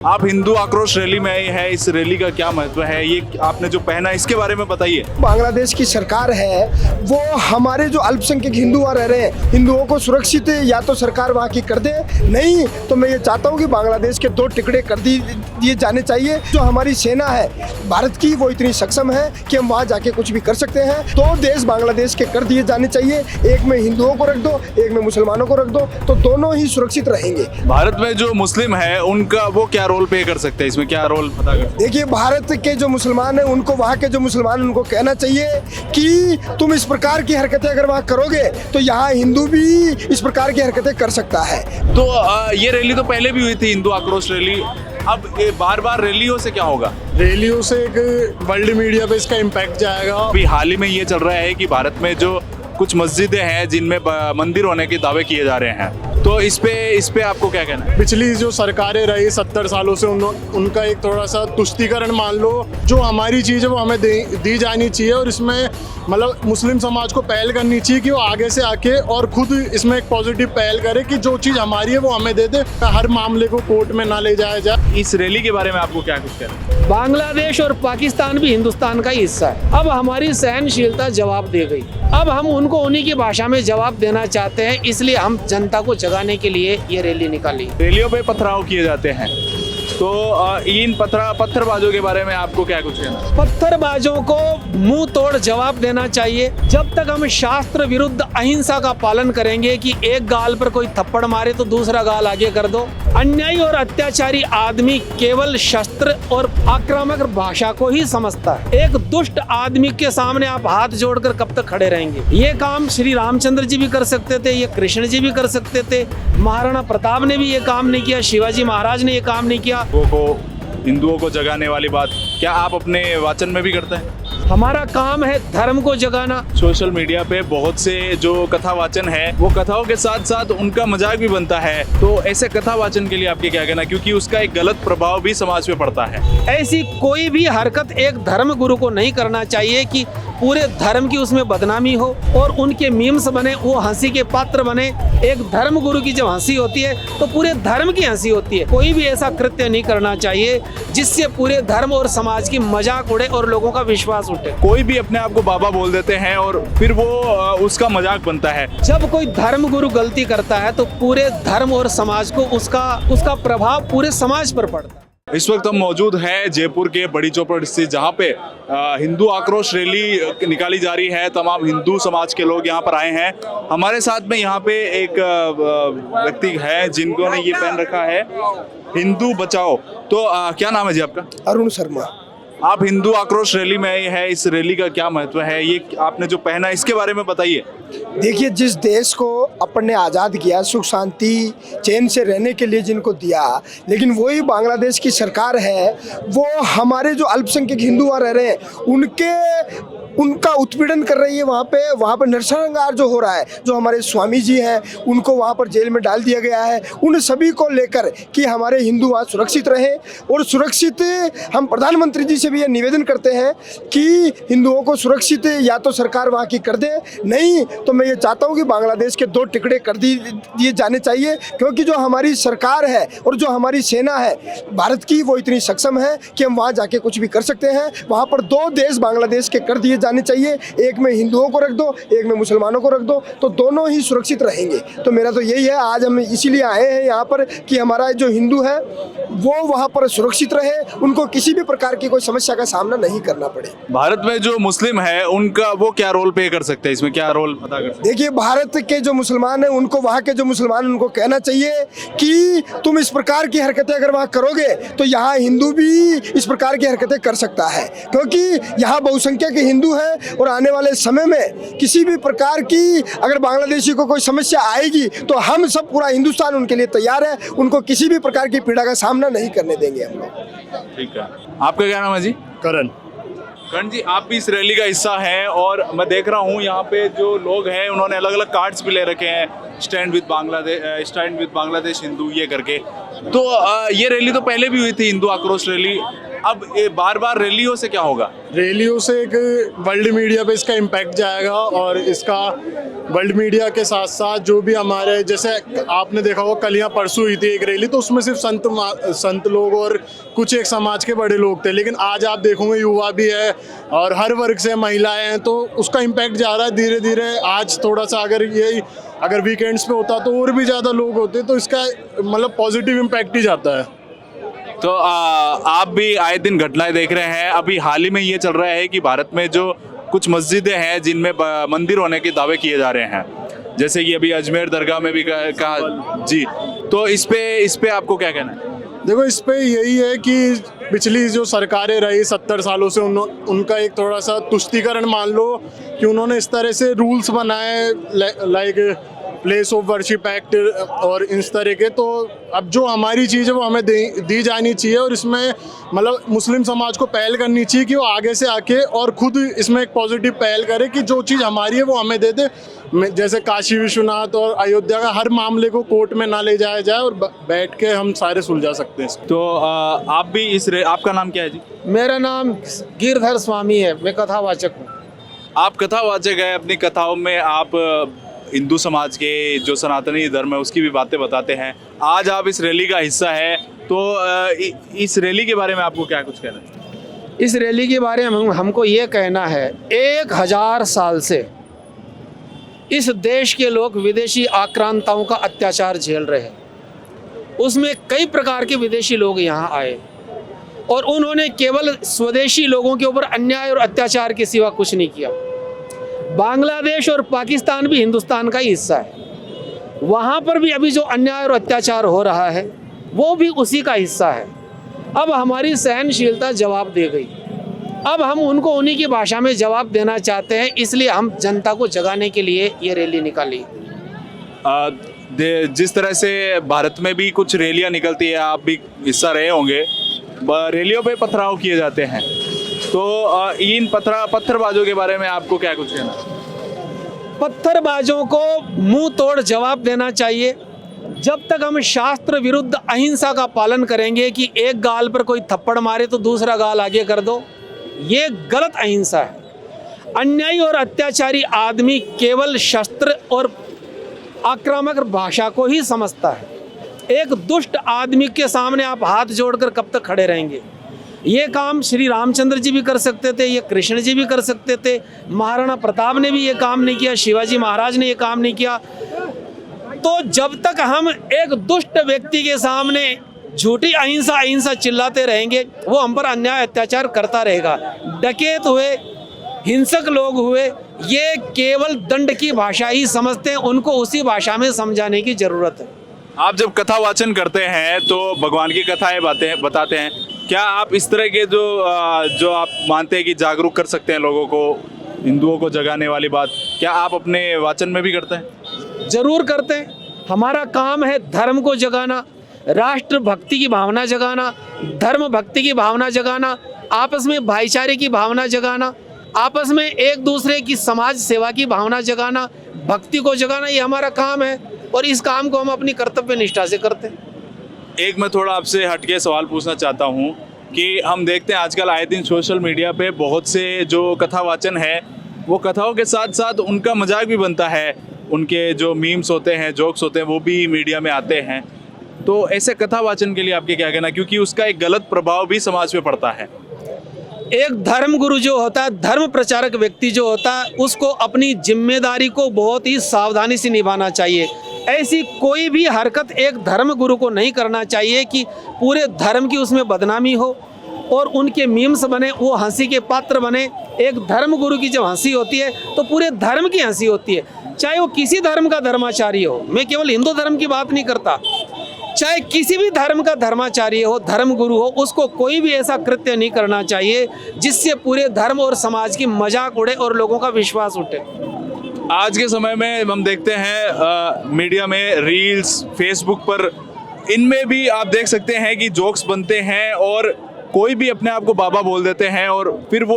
आप हिंदू आक्रोश रैली में आए हैं, इस रैली का क्या महत्व है? ये आपने जो पहना इसके बारे में बताइए। बांग्लादेश की सरकार है वो हमारे जो अल्पसंख्यक हिंदू वहाँ रह रहे हैं, हिंदुओं को सुरक्षित या तो सरकार वहाँ की कर दे, नहीं तो मैं ये चाहता हूँ कि बांग्लादेश के दो टुकड़े कर दिए जाने चाहिए। जो हमारी सेना है भारत की वो इतनी सक्षम है कि हम वहाँ जाके कुछ भी कर सकते हैं। दो देश बांग्लादेश के कर दिए जाने चाहिए, एक में हिंदुओं को रख दो, एक में मुसलमानों को रख दो, तो दोनों ही सुरक्षित रहेंगे। भारत में जो मुस्लिम है उनका वो क्या रोल प्ले कर सकते हैं, इसमें क्या रोल पता कर? देखिए, भारत के जो मुसलमान हैं उनको वहाँ के जो मुसलमान उनको कहना चाहिए कि तुम इस प्रकार की हरकतें अगर वहाँ करोगे तो यहाँ हिंदू भी इस प्रकार की हरकतें कर सकता है। तो ये रैली तो पहले भी हुई थी, हिंदू आक्रोश रैली। अब ये बार बार रैलियों से क्या होगा? रैलियों से एक वर्ल्ड मीडिया पे इसका इम्पैक्ट जाएगा। अभी हाल ही में ये चल रहा है कि भारत में जो कुछ मस्जिदें हैं जिनमें मंदिर होने के दावे किए जा रहे हैं, तो इस पे आपको क्या कहना है? पिछली जो सरकारें रही 70 सालों से उनका एक थोड़ा सा तुष्टीकरण मान लो। जो हमारी चीज़ है वो हमें दी जानी चाहिए, और इसमें मतलब मुस्लिम समाज को पहल करनी चाहिए कि वो आगे से आके और खुद इसमें एक पॉजिटिव पहल करे कि जो चीज़ हमारी है वो हमें दे दे, हर मामले को कोर्ट में ना ले जाया जाए। इस रैली के बारे में आपको क्या कुछ कहना है? बांग्लादेश और पाकिस्तान भी हिंदुस्तान का ही हिस्सा है। अब हमारी सहनशीलता जवाब दे गई, अब हम उनको उन्हीं की भाषा में जवाब देना चाहते हैं, इसलिए हम जनता को जगाने के लिए ये रैली निकाली। रैलियों पे पथराव किए जाते हैं, तो इन पत्थरबाजों के बारे में आपको क्या कुछ कहना है? पत्थरबाजों को मुंह तोड़ जवाब देना चाहिए। जब तक हम शास्त्र विरुद्ध अहिंसा का पालन करेंगे कि एक गाल पर कोई थप्पड़ मारे तो दूसरा गाल आगे कर दो, अन्यायी और अत्याचारी आदमी केवल शस्त्र और आक्रामक भाषा को ही समझता है। एक दुष्ट आदमी के सामने आप हाथ जोड़कर कब तक खड़े रहेंगे? ये काम श्री रामचंद्र जी भी कर सकते थे, ये कृष्ण जी भी कर सकते थे, महाराणा प्रताप ने भी ये काम नहीं किया, शिवाजी महाराज ने ये काम नहीं किया। हिंदुओं को जगाने वाली बात क्या आप अपने वाचन में भी करते हैं? हमारा काम है धर्म को जगाना। सोशल मीडिया पे बहुत से जो कथा वाचन है वो कथाओं के साथ साथ उनका मजाक भी बनता है, तो ऐसे कथा वाचन के लिए आपके क्या कहना, क्योंकि उसका एक गलत प्रभाव भी समाज पे पड़ता है। ऐसी कोई भी हरकत एक धर्म गुरु को नहीं करना चाहिए कि पूरे धर्म की उसमें बदनामी हो और उनके मीम्स बने, वो हंसी के पात्र बने। एक धर्म गुरु की जब हंसी होती है तो पूरे धर्म की हंसी होती है। कोई भी ऐसा कृत्य नहीं करना चाहिए जिससे पूरे धर्म और समाज की मजाक उड़े और लोगों का विश्वास उठे। कोई भी अपने आप को बाबा बोल देते हैं और फिर वो उसका मजाक बनता है। जब कोई धर्म गुरु गलती करता है तो पूरे धर्म और समाज को उसका प्रभाव पूरे समाज पर पड़ता है। इस वक्त हम मौजूद है जयपुर के बड़ी चौपड़ स्थित, जहाँ पे हिंदू आक्रोश रैली निकाली जा रही है। तमाम हिंदू समाज के लोग यहाँ पर आए हैं। हमारे साथ में यहाँ पे एक व्यक्ति है जिनको ने ये पहन रखा है हिंदू बचाओ। तो क्या नाम है जी आपका? अरुण शर्मा। आप हिंदू आक्रोश रैली में आए हैं, इस रैली का क्या महत्व है? ये आपने जो पहना इसके बारे में बताइए। देखिए, जिस देश को अपन ने आज़ाद किया, सुख शांति चैन से रहने के लिए जिनको दिया, लेकिन वही बांग्लादेश की सरकार है वो हमारे जो अल्पसंख्यक हिंदू वहाँ रह रहे हैं उनका उत्पीड़न कर रही है। वहाँ पे नरसंहार जो हो रहा है, जो हमारे स्वामी जी हैं उनको वहाँ पर जेल में डाल दिया गया है। उन सभी को लेकर कि हमारे हिंदू वहाँ सुरक्षित रहे और सुरक्षित, हम प्रधानमंत्री जी से भी ये निवेदन करते हैं कि हिंदुओं को सुरक्षित या तो सरकार वहाँ की कर दे, नहीं तो मैं ये चाहता हूँ कि बांग्लादेश के दो टुकड़े कर दिए जाने चाहिए। क्योंकि जो हमारी सरकार है और जो हमारी सेना है भारत की वो इतनी सक्षम है कि हम वहाँ जाके कुछ भी कर सकते हैं। वहाँ पर दो देश बांग्लादेश के कर दिए जाने चाहिए, एक में हिंदुओं को रख दो, एक में मुसलमानों को रख दो, तो दोनों ही सुरक्षित रहेंगे। तो मेरा तो यही है, आज हम इसीलिए आए हैं यहाँ पर कि हमारा जो हिंदू है वो वहाँ पर सुरक्षित रहे, उनको किसी भी प्रकार की कोई समस्या का सामना नहीं करना पड़े। भारत में जो मुस्लिम है उनका वो क्या रोल प्ले कर सकते हैं, इसमें क्या रोल पता कर सकते हैं? देखिए, भारत के जो मुसलमान हैं उनको वहाँ के जो मुसलमान उनको कहना चाहिए कि तुम इस प्रकार की हरकतें अगर वहाँ करोगे तो यहाँ हिंदू भी इस प्रकार की हरकतें कर सकता है। क्योंकि यहाँ बहुसंख्यक हिंदू है और आने वाले समय में किसी भी प्रकार की अगर बांग्लादेशी को कोई समस्या आएगी तो हम सब पूरा हिंदुस्तान उनके लिए तैयार है, उनको किसी भी प्रकार की पीड़ा का सामना नहीं करने देंगे हम लोग। ठीक है, आपका क्या नाम है जी? करण जी, आप भी इस रैली का हिस्सा हैं और मैं देख रहा हूँ यहाँ पे जो लोग हैं उन्होंने अलग अलग कार्ड्स भी ले रखे हैं, स्टैंड विद बांग्लादेश हिंदू ये करके। तो ये रैली तो पहले भी हुई थी, हिंदू आक्रोश रैली। अब बार बार रैलियों से क्या होगा? रैलियों से एक वर्ल्ड मीडिया पे इसका इम्पैक्ट जाएगा, और इसका वर्ल्ड मीडिया के साथ साथ जो भी हमारे, जैसे आपने देखा होगा कल यहाँ परसों हुई थी एक रैली, तो उसमें सिर्फ संत लोग और कुछ एक समाज के बड़े लोग थे, लेकिन आज आप देखोगे युवा भी है और हर वर्ग से महिलाएं हैं, तो उसका इम्पैक्ट जा रहा है धीरे धीरे। आज थोड़ा सा अगर वीकेंड्स पे होता तो और भी ज़्यादा लोग होते, तो इसका मतलब पॉजिटिव इम्पैक्ट ही जाता है। तो आप भी आए दिन घटनाएं देख रहे हैं। अभी हाल ही में ये चल रहा है कि भारत में जो कुछ मस्जिदें हैं जिनमें मंदिर होने के दावे किए जा रहे हैं, जैसे कि अभी अजमेर दरगाह में भी कहा जी, तो इस पे आपको क्या कहना है? देखो, इस पे यही है कि पिछली जो सरकारें रही 70 सालों से उनका एक थोड़ा सा तुष्टीकरण मान लो कि उन्होंने इस तरह से रूल्स बनाए, like place of worship act और इस तरह के। तो अब जो हमारी चीज़ है वो हमें दी जानी चाहिए, और इसमें मतलब मुस्लिम समाज को पहल करनी चाहिए कि वो आगे से आके और खुद इसमें एक पॉजिटिव पहल करे कि जो चीज़ हमारी है वो हमें दे दे। जैसे काशी विश्वनाथ और अयोध्या का हर मामले को कोर्ट में ना ले जाया जाए और बैठ के हम सारे सुलझा सकते हैं। तो आप भी आपका नाम क्या है जी? मेरा नाम गिरधर स्वामी है, मैं कथावाचक हूँ। आप कथावाचक है, अपनी कथाओं में आप हिंदू समाज के जो सनातनी धर्म है उसकी भी बातें बताते हैं। आज आप इस रैली का हिस्सा है, तो इस रैली के बारे में आपको क्या कुछ कहना है? इस रैली के बारे में हमको ये कहना है, 1000 साल से इस देश के लोग विदेशी आक्रांताओं का अत्याचार झेल रहे हैं। उसमें कई प्रकार के विदेशी लोग यहाँ आए और उन्होंने केवल स्वदेशी लोगों के ऊपर अन्याय और अत्याचार के सिवा कुछ नहीं किया। बांग्लादेश और पाकिस्तान भी हिंदुस्तान का ही हिस्सा है, वहाँ पर भी अभी जो अन्याय और अत्याचार हो रहा है वो भी उसी का हिस्सा है। अब हमारी सहनशीलता जवाब दे गई, अब हम उनको उन्हीं की भाषा में जवाब देना चाहते हैं, इसलिए हम जनता को जगाने के लिए ये रैली निकाली। जिस तरह से भारत में भी कुछ रैलियाँ निकलती है, आप भी हिस्सा रहे होंगे, रैलियों पे पथराव किए जाते हैं, तो इन पत्थरबाजों के बारे में आपको क्या कुछ कहना है? पत्थरबाजों को मुंह तोड़ जवाब देना चाहिए। जब तक हम शास्त्र विरुद्ध अहिंसा का पालन करेंगे कि एक गाल पर कोई थप्पड़ मारे तो दूसरा गाल आगे कर दो, ये गलत अहिंसा है। अन्यायी और अत्याचारी आदमी केवल शस्त्र और आक्रामक भाषा को ही समझता है। एक दुष्ट आदमी के सामने आप हाथ जोड़कर कब तक खड़े रहेंगे? ये काम श्री रामचंद्र जी भी कर सकते थे, ये कृष्ण जी भी कर सकते थे, महाराणा प्रताप ने भी ये काम नहीं किया, शिवाजी महाराज ने ये काम नहीं किया। तो जब तक हम एक दुष्ट व्यक्ति के सामने झूठी अहिंसा अहिंसा चिल्लाते रहेंगे, वो हम पर अन्याय अत्याचार करता रहेगा। डकैत हुए, हिंसक लोग हुए, ये केवल दंड की भाषा ही समझते हैं, उनको उसी भाषा में समझाने की जरूरत है। आप जब कथा वाचन करते हैं तो भगवान की कथाएं बताते हैं, क्या आप इस तरह के जो आप मानते हैं कि जागरूक कर सकते हैं लोगों को, हिंदुओं को जगाने वाली बात, क्या आप अपने वाचन में भी करते हैं? जरूर करते हैं। हमारा काम है धर्म को जगाना, राष्ट्र भक्ति की भावना जगाना, धर्म भक्ति की भावना जगाना, आपस में भाईचारे की भावना जगाना, आपस में एक दूसरे की समाज सेवा की भावना जगाना, भक्ति को जगाना, ये हमारा काम है और इस काम को हम अपनी कर्तव्य निष्ठा से करते हैं। एक मैं थोड़ा आपसे हटके सवाल पूछना चाहता हूँ कि हम देखते हैं आजकल आए दिन सोशल मीडिया पे बहुत से जो कथा वाचन है, वो कथाओं के साथ साथ उनका मजाक भी बनता है, उनके जो मीम्स होते हैं, जोक्स होते हैं, वो भी मीडिया में आते हैं। तो ऐसे कथा वाचन के लिए आपके क्या कहना, क्योंकि उसका एक गलत प्रभाव भी समाज पे पड़ता है? एक धर्म गुरु जो होता है, धर्म प्रचारक व्यक्ति जो होता है, उसको अपनी जिम्मेदारी को बहुत ही सावधानी से निभाना चाहिए। ऐसी कोई भी हरकत एक धर्म गुरु को नहीं करना चाहिए कि पूरे धर्म की उसमें बदनामी हो और उनके मीम्स बने, वो हंसी के पात्र बने। एक धर्म गुरु की जब हंसी होती है तो पूरे धर्म की हंसी होती है, चाहे वो किसी धर्म का धर्माचार्य हो। मैं केवल हिंदू धर्म की बात नहीं करता, चाहे किसी भी धर्म का धर्माचार्य हो, धर्म गुरु हो, उसको कोई भी ऐसा कृत्य नहीं करना चाहिए जिससे पूरे धर्म और समाज की मजाक उड़े और लोगों का विश्वास उठे। आज के समय में हम देखते हैं मीडिया में रील्स, फेसबुक पर, इनमें भी आप देख सकते हैं कि जोक्स बनते हैं और कोई भी अपने आप को बाबा बोल देते हैं और फिर वो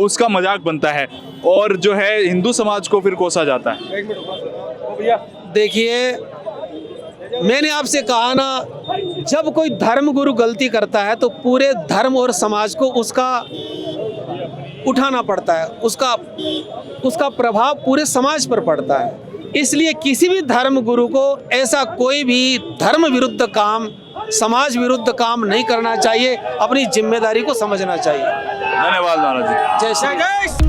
उसका मजाक बनता है और जो है हिंदू समाज को फिर कोसा जाता है। देखिए, मैंने आपसे कहा ना जब कोई धर्म गुरु गलती करता है तो पूरे धर्म और समाज को उसका उठाना पड़ता है, उसका प्रभाव पूरे समाज पर पड़ता है। इसलिए किसी भी धर्म गुरु को ऐसा कोई भी धर्म विरुद्ध काम, समाज विरुद्ध काम नहीं करना चाहिए, अपनी जिम्मेदारी को समझना चाहिए। धन्यवाद महाराज जी। जय श्री